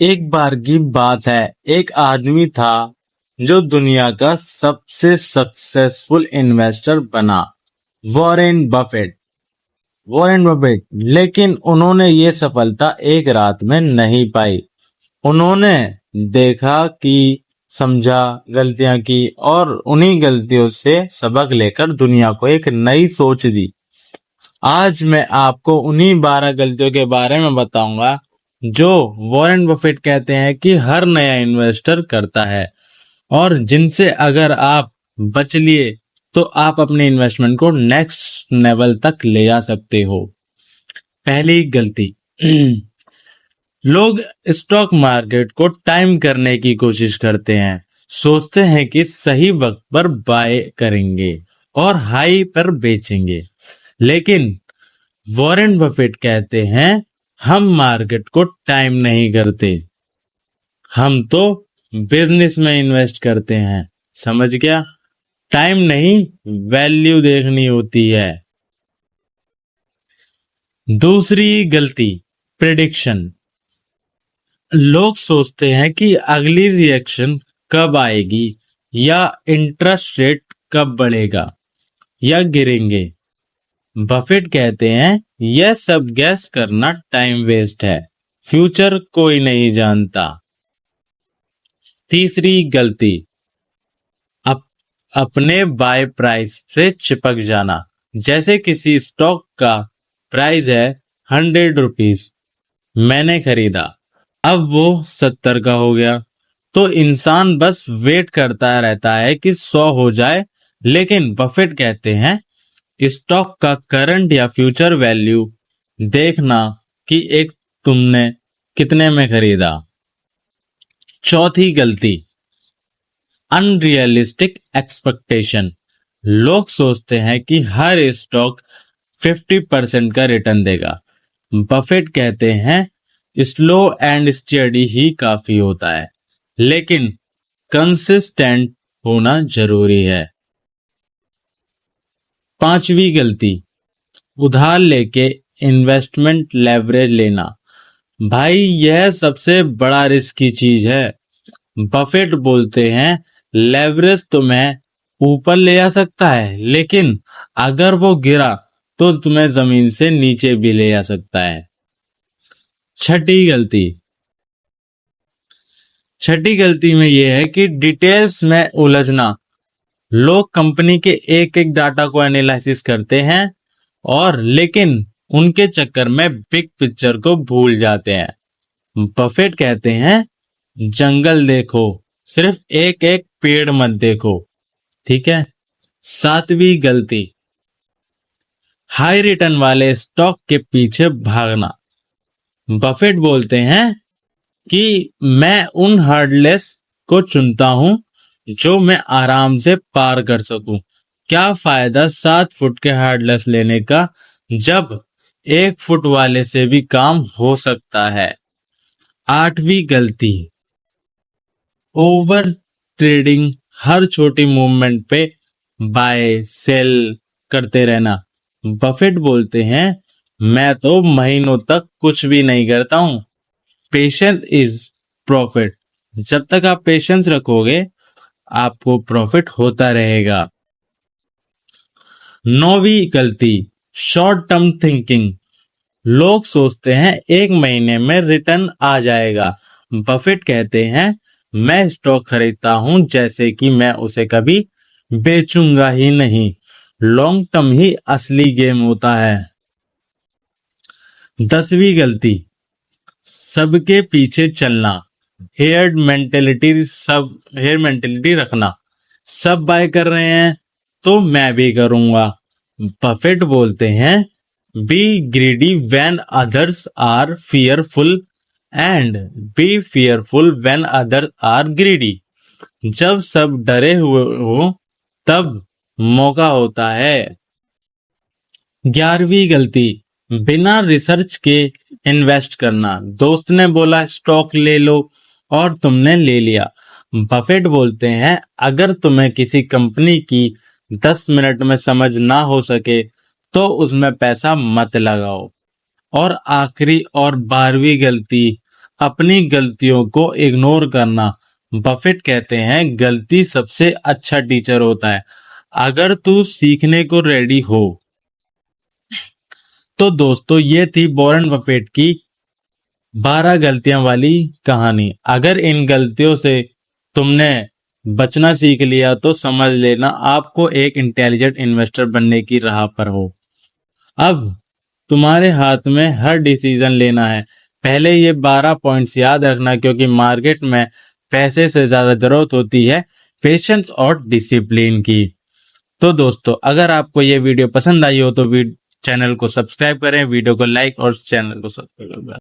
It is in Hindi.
एक बार की बात है, एक आदमी था जो दुनिया का सबसे सक्सेसफुल इन्वेस्टर बना, वॉरेन बफेट। लेकिन उन्होंने ये सफलता एक रात में नहीं पाई। उन्होंने देखा कि समझा, गलतियां की और उन्हीं गलतियों से सबक लेकर दुनिया को एक नई सोच दी। आज मैं आपको उन्हीं 12 गलतियों के बारे में बताऊंगा जो वॉरेन बफेट कहते हैं कि हर नया इन्वेस्टर करता है, और जिनसे अगर आप बच लिए तो आप अपने इन्वेस्टमेंट को नेक्स्ट लेवल तक ले जा सकते हो। पहली गलती, लोग स्टॉक मार्केट को टाइम करने की कोशिश करते हैं। सोचते हैं कि सही वक्त पर बाय करेंगे और हाई पर बेचेंगे, लेकिन वॉरेन बफेट कहते हैं हम मार्केट को टाइम नहीं करते, हम तो बिजनेस में इन्वेस्ट करते हैं। समझ गया? टाइम नहीं, वैल्यू देखनी होती है। दूसरी गलती, प्रेडिक्शन। लोग सोचते हैं कि अगली रिएक्शन कब आएगी, या इंटरेस्ट रेट कब बढ़ेगा या गिरेंगे। बफेट कहते हैं यह सब गैस करना टाइम वेस्ट है, फ्यूचर कोई नहीं जानता। तीसरी गलती, अपने बाय प्राइस से चिपक जाना। जैसे किसी स्टॉक का प्राइस है 100 रुपीज, मैंने खरीदा, अब वो 70 का हो गया, तो इंसान बस वेट करता रहता है कि 100 हो जाए। लेकिन बफेट कहते हैं स्टॉक का करंट या फ्यूचर वैल्यू देखना कि एक तुमने कितने में खरीदा। चौथी गलती, अनरियलिस्टिक एक्सपेक्टेशन। लोग सोचते हैं कि हर स्टॉक 50% का रिटर्न देगा। बफेट कहते हैं स्लो एंड स्टडी ही काफी होता है, लेकिन कंसिस्टेंट होना जरूरी है। पांचवी गलती, उधार लेके इन्वेस्टमेंट लेवरेज लेना। भाई यह सबसे बड़ा रिस्क की चीज है। बफेट बोलते हैं लेवरेज तुम्हें ऊपर ले जा सकता है, लेकिन अगर वो गिरा तो तुम्हें जमीन से नीचे भी ले जा सकता है। छठी गलती में यह है कि डिटेल्स में उलझना। लोग कंपनी के एक एक डाटा को एनालिसिस करते हैं, और लेकिन उनके चक्कर में बिग पिक्चर को भूल जाते हैं। बफेट कहते हैं जंगल देखो, सिर्फ एक एक पेड़ मत देखो। ठीक है। सातवीं गलती, हाई रिटर्न वाले स्टॉक के पीछे भागना। बफेट बोलते हैं कि मैं उन हर्डलेस को चुनता हूं जो मैं आराम से पार कर सकूं। क्या फायदा 7 फुट के हार्डलेस लेने का जब 1 फुट वाले से भी काम हो सकता है। आठवीं गलती, ओवर ट्रेडिंग। हर छोटी मूवमेंट पे बाय सेल करते रहना। बफेट बोलते हैं मैं तो महीनों तक कुछ भी नहीं करता हूं। Patience is profit. जब तक आप पेशेंस रखोगे आपको प्रॉफिट होता रहेगा। नौवीं गलती, शॉर्ट टर्म थिंकिंग। लोग सोचते हैं 1 महीने में रिटर्न आ जाएगा। बफेट कहते हैं मैं स्टॉक खरीदता हूं जैसे कि मैं उसे कभी बेचूंगा ही नहीं। लॉन्ग टर्म ही असली गेम होता है। 10वीं गलती, सबके पीछे चलना। हेयर मेंटेलिटी रखना। सब बाय कर रहे हैं तो मैं भी करूंगा। बफेट बोलते हैं be greedy when others are fearful, and be fearful when others are greedy. जब सब डरे हुए हो तब मौका होता है। 11वीं गलती, बिना रिसर्च के इन्वेस्ट करना। दोस्त ने बोला स्टॉक ले लो और तुमने ले लिया। बफेट बोलते हैं अगर तुम्हें किसी कंपनी की 10 मिनट में समझ ना हो सके तो उसमें पैसा मत लगाओ। और आखिरी और 12वीं गलती, अपनी गलतियों को इग्नोर करना। बफेट कहते हैं गलती सबसे अच्छा टीचर होता है। अगर तू सीखने को रेडी हो। तो दोस्तों ये थी वॉरेन बफेट की 12 गलतियां वाली कहानी। अगर इन गलतियों से तुमने बचना सीख लिया तो समझ लेना आपको एक इंटेलिजेंट इन्वेस्टर बनने की राह पर हो। अब तुम्हारे हाथ में हर डिसीजन लेना है। पहले ये 12 पॉइंट्स याद रखना, क्योंकि मार्केट में पैसे से ज्यादा जरूरत होती है पेशेंस और डिसिप्लिन की। तो दोस्तों अगर आपको ये वीडियो पसंद आई हो तो चैनल को सब्सक्राइब करें, वीडियो को लाइक और चैनल को सब्सक्राइब करें।